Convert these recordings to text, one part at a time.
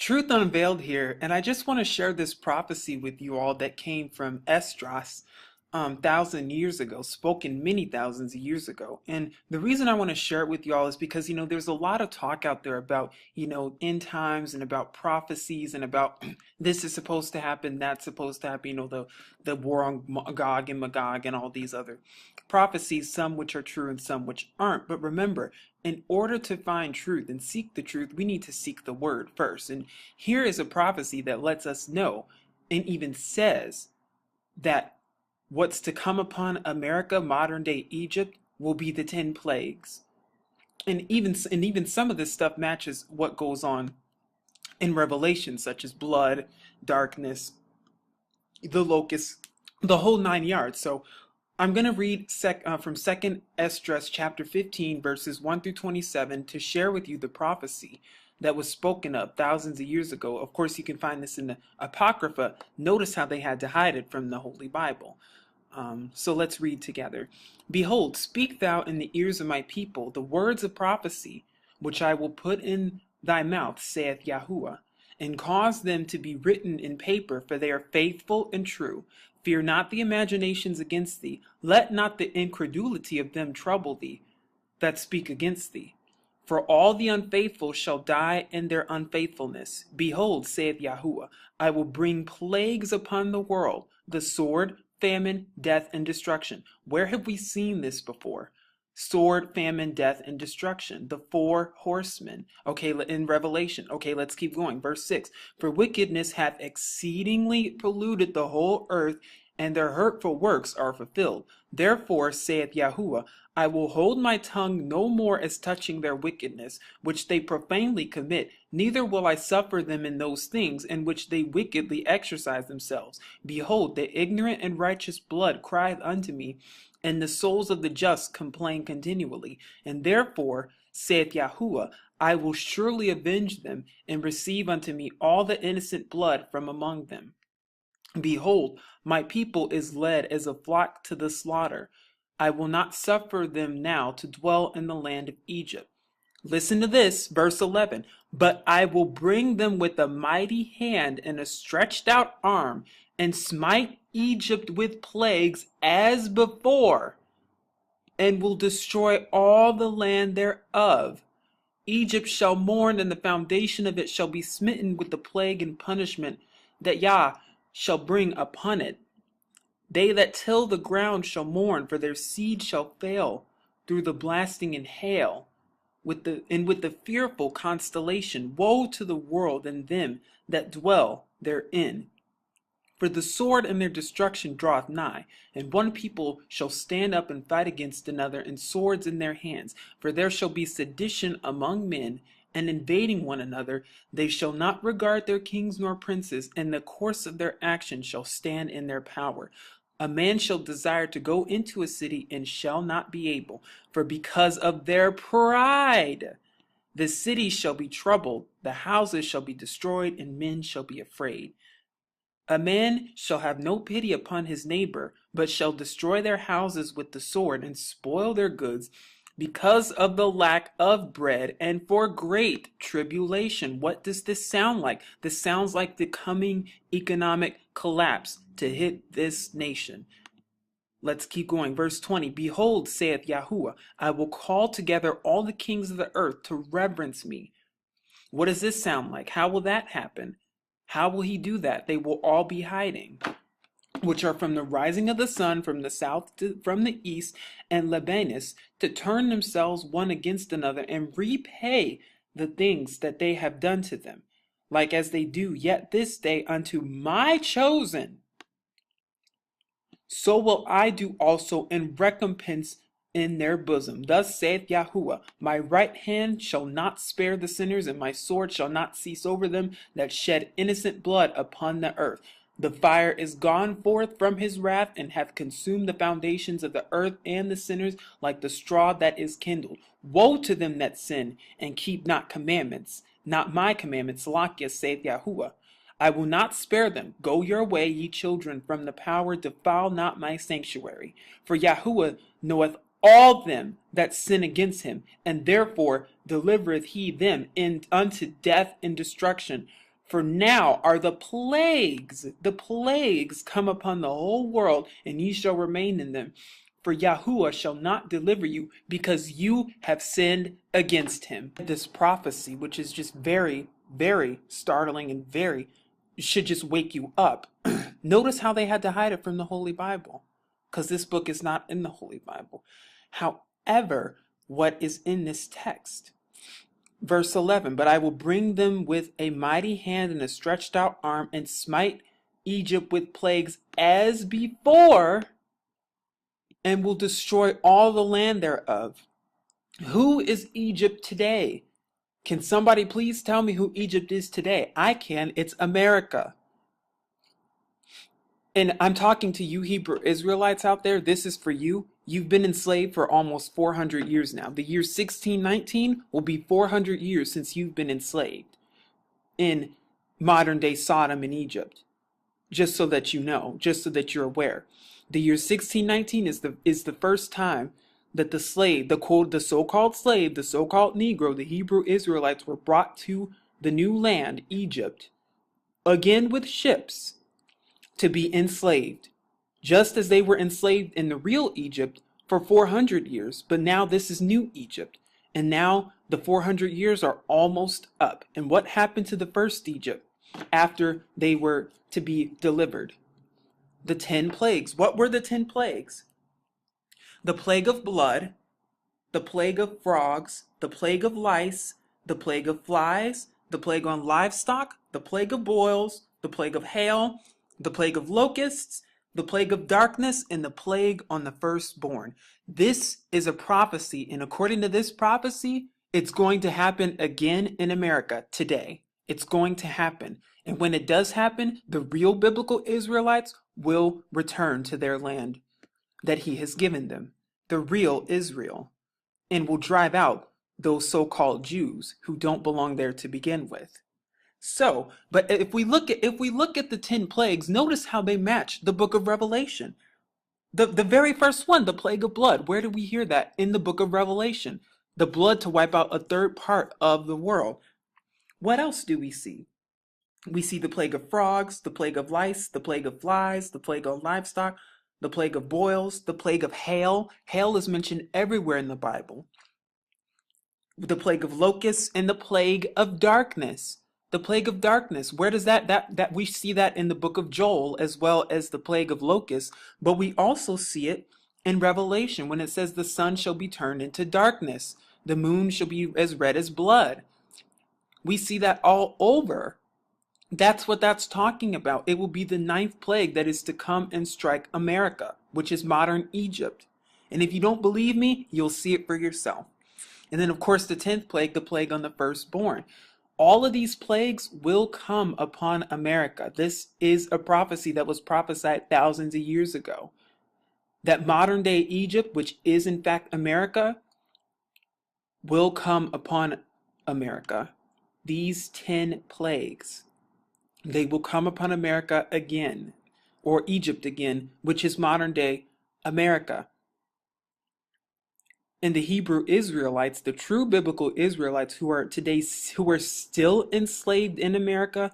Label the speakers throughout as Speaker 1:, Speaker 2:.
Speaker 1: Truth Unveiled here, and I just want to share this prophecy with you all that came from Esdras 1,000 years ago, spoken many thousands of years ago. And the reason I want to share it with you all is because, there's a lot of talk out there about, end times and about prophecies and about this is supposed to happen, that's supposed to happen, the war on Gog and Magog and all these other prophecies, some which are true and some which aren't. But remember, in order to find truth and seek the truth, we need to seek the word first. And here is a prophecy that lets us know and even says that what's to come upon America, modern day Egypt, will be the 10 plagues. And even some of this stuff matches what goes on in Revelation, such as blood, darkness, the locusts, the whole 9 yards. So I'm going to read from 2nd Esdras chapter 15, verses 1 through 27 to share with you the prophecy that was spoken of thousands of years ago. Of course, you can find this in the Apocrypha. Notice how they had to hide it from the Holy Bible. So let's read together. Behold, speak thou in the ears of my people the words of prophecy, which I will put in thy mouth, saith Yahuwah, and cause them to be written in paper, for they are faithful and true. Fear not the imaginations against thee. Let not the incredulity of them trouble thee that speak against thee. For all the unfaithful shall die in their unfaithfulness. Behold, saith Yahuwah, I will bring plagues upon the world, the sword, famine, death, and destruction. Where have we seen this before? Sword, famine, death, and destruction. The four horsemen. Okay, in Revelation. Okay, let's keep going. Verse 6. For wickedness hath exceedingly polluted the whole earth, and their hurtful works are fulfilled. Therefore, saith Yahuwah, I will hold my tongue no more as touching their wickedness, which they profanely commit, neither will I suffer them in those things in which they wickedly exercise themselves. Behold, the ignorant and righteous blood crieth unto me, and the souls of the just complain continually. And therefore, saith Yahuwah, I will surely avenge them, and receive unto me all the innocent blood from among them. Behold, my people is led as a flock to the slaughter. I will not suffer them now to dwell in the land of Egypt. Listen to this, verse 11. But I will bring them with a mighty hand and a stretched out arm, and smite Egypt with plagues as before, and will destroy all the land thereof. Egypt shall mourn, and the foundation of it shall be smitten with the plague and punishment that Yah shall bring upon it. They that till the ground shall mourn, for their seed shall fail through the blasting and hail, with the fearful constellation. Woe to the world and them that dwell therein. For the sword and their destruction draweth nigh, and one people shall stand up and fight against another, and swords in their hands. For there shall be sedition among men, and invading one another. They shall not regard their kings nor princes, and the course of their action shall stand in their power. A man shall desire to go into a city, and shall not be able, for because of their pride the city shall be troubled, the houses shall be destroyed, and men shall be afraid. A man shall have no pity upon his neighbor, but shall destroy their houses with the sword, and spoil their goods, because of the lack of bread, and for great tribulation. What does this sound like? This sounds like the coming economic collapse to hit this nation. Let's keep going. Verse 20. Behold, saith Yahuwah, I will call together all the kings of the earth to reverence me. What does this sound like? How will that happen? How will he do that? They will all be hiding, which are from the rising of the sun, from the south from the east, and Lebanus, to turn themselves one against another, and repay the things that they have done to them, like as they do yet this day unto my chosen. So will I do also in recompense in their bosom. Thus saith Yahuwah, my right hand shall not spare the sinners, and my sword shall not cease over them that shed innocent blood upon the earth. The fire is gone forth from his wrath, and hath consumed the foundations of the earth and the sinners, like the straw that is kindled. Woe to them that sin, and keep not commandments, not my commandments, Salakia, saith Yahuwah. I will not spare them. Go your way, ye children, from the power, defile not my sanctuary. For Yahuwah knoweth all them that sin against him, and therefore delivereth he them unto death and destruction. For now are the plagues come upon the whole world, and ye shall remain in them. For Yahuwah shall not deliver you, because you have sinned against him. This prophecy, which is just very, very startling and very, should just wake you up. Notice how they had to hide it from the Holy Bible, because this book is not in the Holy Bible. However, what is in this text? Verse 11, but I will bring them with a mighty hand and a stretched out arm, and smite Egypt with plagues as before, and will destroy all the land thereof. Who is Egypt today? Can somebody please tell me who Egypt is today? I can. It's America. And I'm talking to you Hebrew Israelites out there. This is for you. You've been enslaved for almost 400 years now. The year 1619 will be 400 years since you've been enslaved in modern day Sodom and Egypt. Just so that you know, just so that you're aware. The year 1619 is the first time that the slave, the so-called slave, the so-called Negro, the Hebrew Israelites were brought to the new land, Egypt, again with ships, to be enslaved, just as they were enslaved in the real Egypt for 400 years. But now this is new Egypt, and now the 400 years are almost up. And what happened to the first Egypt after they were to be delivered? The 10 plagues. What were the 10 plagues? The plague of blood, the plague of frogs, the plague of lice, the plague of flies, the plague on livestock, the plague of boils, the plague of hail, the plague of locusts, the plague of darkness, and the plague on the firstborn. This is a prophecy, and according to this prophecy, it's going to happen again in America today. It's going to happen. And when it does happen, the real biblical Israelites will return to their land that he has given them, the real Israel, and will drive out those so-called Jews who don't belong there to begin with. So, but if we look at the 10 plagues, notice how they match the book of Revelation. The very first one, the plague of blood. Where do we hear that? In the book of Revelation. The blood to wipe out a third part of the world. What else do we see? We see the plague of frogs, the plague of lice, the plague of flies, the plague of livestock, the plague of boils, the plague of hail. Hail is mentioned everywhere in the Bible. The plague of locusts and the plague of darkness. The plague of darkness. Where does that we see that in the book of Joel, as well as the plague of locusts, but we also see it in Revelation when it says the sun shall be turned into darkness. The moon shall be as red as blood. We see that all over. That's what that's talking about. It will be the 9th plague that is to come and strike America, which is modern Egypt. And if you don't believe me, you'll see it for yourself. And then, of course, the 10th plague, the plague on the firstborn. All of these plagues will come upon America. This is a prophecy that was prophesied thousands of years ago. That modern day Egypt, which is in fact America, will come upon America. These 10 plagues. They will come upon America again, or Egypt again, which is modern day America. And the Hebrew Israelites, the true biblical Israelites who are still enslaved in America,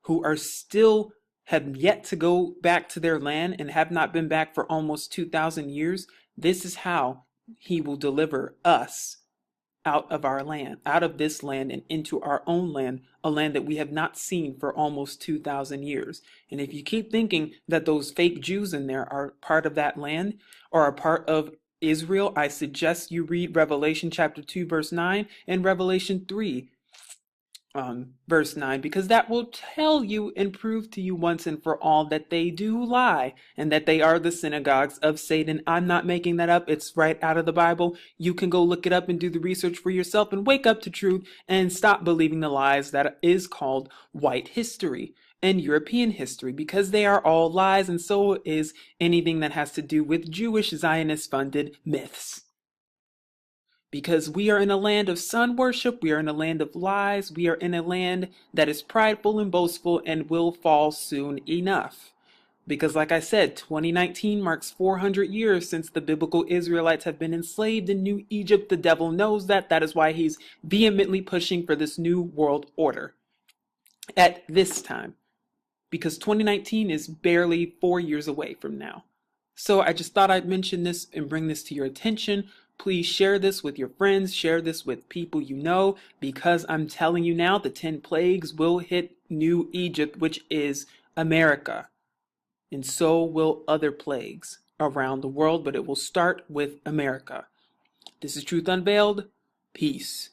Speaker 1: who are still have yet to go back to their land and have not been back for almost 2,000 years, this is how he will deliver us out of our land, out of this land and into our own land, a land that we have not seen for almost 2,000 years. And if you keep thinking that those fake Jews in there are part of that land or are part of Israel, I suggest you read Revelation chapter 2 verse 9 and Revelation 3 verse 9, because that will tell you and prove to you once and for all that they do lie and that they are the synagogues of Satan. I'm not making that up. It's right out of the Bible. You can go look it up and do the research for yourself and wake up to truth and stop believing the lies that is called white history and European history, because they are all lies, and so is anything that has to do with Jewish Zionist funded myths. Because we are in a land of sun worship, we are in a land of lies, we are in a land that is prideful and boastful and will fall soon enough. Because like I said, 2019 marks 400 years since the biblical Israelites have been enslaved in New Egypt. The devil knows that. That is why he's vehemently pushing for this new world order. at this time, because 2019 is barely 4 years away from now. So I just thought I'd mention this and bring this to your attention. Please share this with your friends, share this with people you know, because I'm telling you now, the 10 plagues will hit New Egypt, which is America. And so will other plagues around the world, but it will start with America. This is Truth Unveiled. Peace.